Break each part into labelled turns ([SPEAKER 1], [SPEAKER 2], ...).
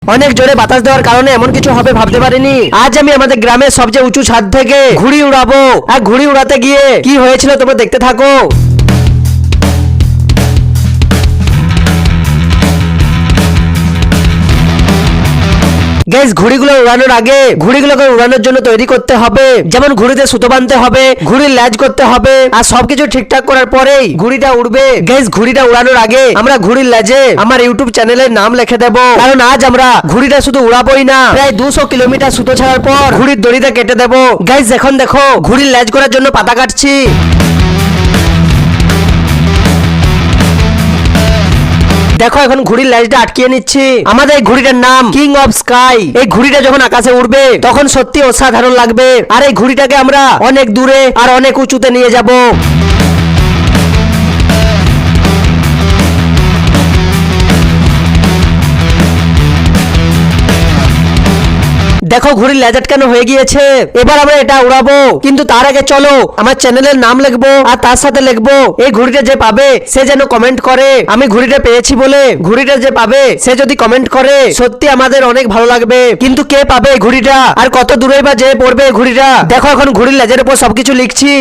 [SPEAKER 1] অনেক জোরে বাতাস দেওয়ার কারণে এমন কিছু হবে ভাবতে পারিনি। আজ আমি আমাদের গ্রামের সবচেয়ে উঁচু ছাদ থেকে ঘুড়ি উড়াবো। আর ঘুড়ি উড়াতে গিয়ে কি হয়েছিল তোমরা দেখতে থাকো। গাইস, ঘুড়িগুলো উড়ানোর আগে ঘুড়িগুলোকে উড়ানোর জন্য তৈরি করতে হবে। যেমন ঘুড়িতে সুতো বাঁধতে হবে, ঘুড়ির ল্যাজ করতে হবে, আর সবকিছু ঠিকঠাক করার পরেই ঘুড়িটা উড়বে। গাইস, ঘুড়িটা উড়ানোর আগে আমরা ঘুড়ির ল্যাজে আমার ইউটিউব চ্যানেলের নাম লিখে দেব। কারণ আজ আমরা ঘুড়িটা শুধু উড়াবোই না, প্রায় 200 কিলোমিটার সুতো ছাড়ার পর ঘুড়ির দড়িটা কেটে দেব। গাইস, এখন দেখো ঘুড়ির ল্যাজ করার জন্য পাতা কাটছি। দেখো এখন ঘুড়ির ল্যাজটা আটকিয়ে নিচ্ছি। আমাদের এই ঘুড়িটার নাম কিং অফ স্কাই। এই ঘুড়িটা যখন আকাশে উড়বে তখন সত্যি অসাধারণ লাগবে। আর এই ঘুড়িটাকে আমরা অনেক দূরে আর অনেক উঁচুতে নিয়ে যাব। দেখো ঘুড়ির লেজ আটকানো হয়ে গিয়েছে। এবার আমরা এটা উড়াবো, কিন্তু তার আগে চলো আমার চ্যানেলের নাম লিখবো আর তার সাথে লিখবো এই ঘুড়িটা যে পাবে সে যেন কমেন্ট করে আমি ঘুড়িটা পেয়েছি বলে। ঘুড়িটা যে পাবে সে যদি কমেন্ট করে সত্যি আমাদের অনেক ভালো লাগবে। কিন্তু কে পাবে এই ঘুড়িটা আর কত দূরে বা যে পড়বে এই ঘুড়িটা। দেখো এখন ঘুড়ির লেজের উপর সবকিছু লিখছি।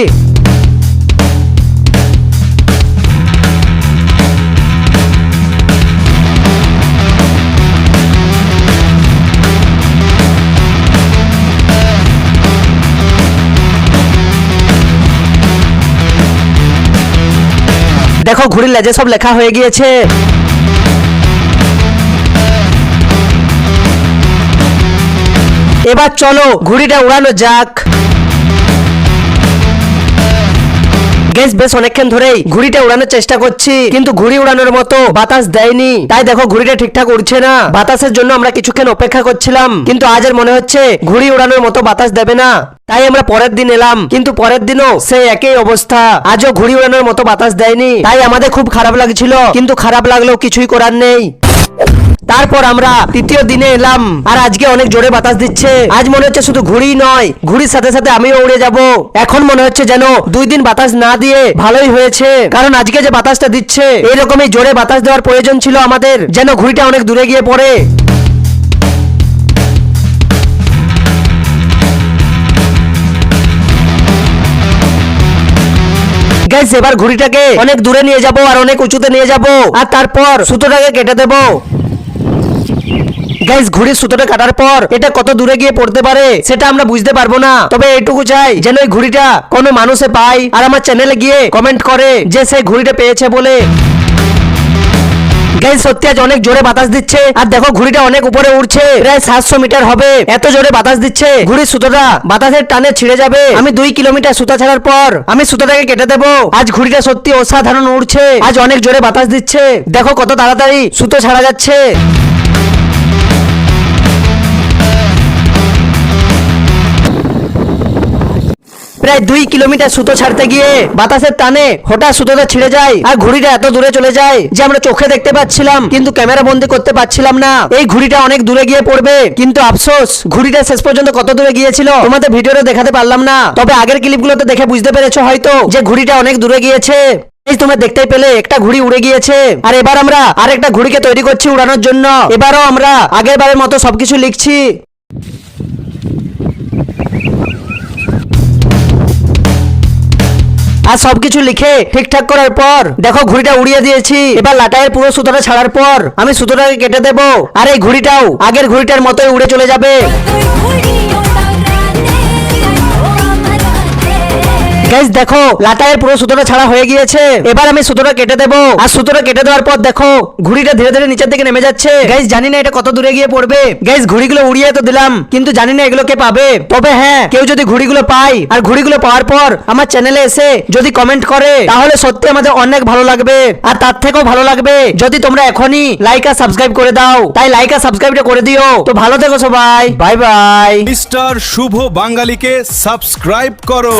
[SPEAKER 1] দেখো ঘুড়ির লেজে সব লেখা হয়ে গিয়েছে। এবার চলো ঘুড়িটা উড়ানো যাক। গাইস, বেশ অনেকক্ষণ ধরেই ঘুড়িটা উড়ানোর চেষ্টা করছি, কিন্তু ঘুড়ি উড়ানোর মতো বাতাস দেয়নি। তাই দেখো ঘুড়িটা ঠিকঠাক উড়ছে না। বাতাসের জন্য আমরা কিছুক্ষণ অপেক্ষা করছিলাম, কিন্তু আজ আর মনে হচ্ছে ঘুড়ি উড়ানোর মতো বাতাস দেবে না। তাই আমরা পরের দিন এলাম, কিন্তু পরের দিনও সেই একই অবস্থা। আজও ঘুড়ি উড়ানোর মতো বাতাস দেয়নি। তাই আমাদের খুব খারাপ লাগছিল, কিন্তু খারাপ লাগলেও কিছুই করার নেই। তারপর আমরা তৃতীয় দিনে এলাম, আর আজকে অনেক জোরে বাতাস দিচ্ছে। আজ মনে হচ্ছে শুধু ঘুড়ি নয়, ঘুড়ির সাথে সাথে আমিও উড়ে যাব। এখন মনে হচ্ছে যেন 2 দিন বাতাস না দিয়ে ভালোই হয়েছে, কারণ আজকে যে বাতাসটা দিচ্ছে এইরকমই জোরে বাতাস দেওয়ার প্রয়োজন ছিল আমাদের, যেন ঘুড়িটা অনেক দূরে গিয়ে পড়ে। গাইস, এবার ঘুড়িটাকে অনেক দূরে নিয়ে যাব আর অনেক উঁচুতে নিয়ে যাব, আর তারপর সুতোটাকে কেটে দেব। গাইস, ঘুড়ির সুতোটা কাটার পর এটা কত দূরে গিয়ে পড়তে পারে সেটা আমরা বুঝতে পারবো না। তবে এইটুকু চাই যেন এই ঘুড়িটা কোনো মানুষে পায় আর আমার চ্যানেলে গিয়ে কমেন্ট করে যে সে ঘুড়িটা পেয়েছে বলে। গাইস, সত্যি আজ অনেক জোরে বাতাস দিচ্ছে, আর দেখো ঘুড়িটা অনেক উপরে উড়ছে, প্রায় 700 মিটার হবে। এত জোরে বাতাস দিচ্ছে ঘুড়ির সুতোটা বাতাসের টানে ছিঁড়ে যাবে। আমি 2 কিলোমিটার সুতা ছাড়ার পর আমি সুতোটাকে কেটে দেবো। আজ ঘুড়িটা সত্যি অসাধারণ উড়ছে, আজ অনেক জোরে বাতাস দিচ্ছে। দেখো কত তাড়াতাড়ি সুতো ছাড়া যাচ্ছে। প্রায় 2 কিলোমিটার সুতো ছাড়তে গিয়ে বাতাসের টানে হঠাৎ সুতোটা ছিঁড়ে যায়, আর ঘুড়িটা এত দূরে চলে যায় যে আমরা চোখে দেখতে পাচ্ছিলাম, কিন্তু ক্যামেরা বন্দি করতে পারছিলাম না। এই ঘুড়িটা অনেক দূরে গিয়ে পড়বে, কিন্তু আফসোস ঘুড়িটা শেষ পর্যন্ত কত দূরে গিয়েছিল তোমাদের ভিডিওতে দেখাতে পারলাম না। তবে আগের ক্লিপগুলোতে দেখে বুঝতে পেরেছো হয়তো যে ঘুড়িটা অনেক দূরে গিয়েছে। তোমরা দেখতেই পেলে একটা ঘুড়ি উড়ে গিয়েছে, আর এবার আমরা আরেকটা ঘুড়িকে তৈরি করছি উড়ানোর জন্য। এবারও আমরা আগের বারের মতো সবকিছু লিখছি। আর সবকিছু লিখে ঠিকঠাক করার পর দেখো ঘুড়িটা উড়িয়ে দিয়েছি। এবার লাটাইয়ের পুরো সুতোটা ছাড়ার পর আমি সুতোটাকে কেটে দেব, আর এই ঘুড়িটাও আগের ঘুড়িটার মতোই উড়ে চলে যাবে। গাইস, দেখো লাটাইয়ের পুরো সুতোটা ছাড়া হয়ে গিয়েছে। এবার আমি সুতোটা কেটে দেবো, আর সুতোটা কেটে দেওয়ার পর দেখো ঘুড়িটা ধীরে ধীরে নিচের দিকে নেমে যাচ্ছে। গাইস, জানি না এটা কত দূরে গিয়ে পড়বে। গাইস, ঘুড়িগুলো উড়িয়ে তো দিলাম, কিন্তু জানি না এগুলো কে পাবে। তবে হ্যাঁ, কেউ যদি ঘুড়িগুলো পায় আর ঘুড়িগুলো পাওয়ার পর আমার চ্যানেলে এসে যদি কমেন্ট করে তাহলে সত্যি আমাদের অনেক ভালো লাগবে। আর তার থেকেও ভালো লাগবে যদি তোমরা এখনই লাইক আর সাবস্ক্রাইব করে দাও। তাই লাইক আর সাবস্ক্রাইবটা করে দিও। তো ভালো থেকো সবাই, বাই বাই।
[SPEAKER 2] মিস্টার শুভ বাঙালিকে সাবস্ক্রাইব করো।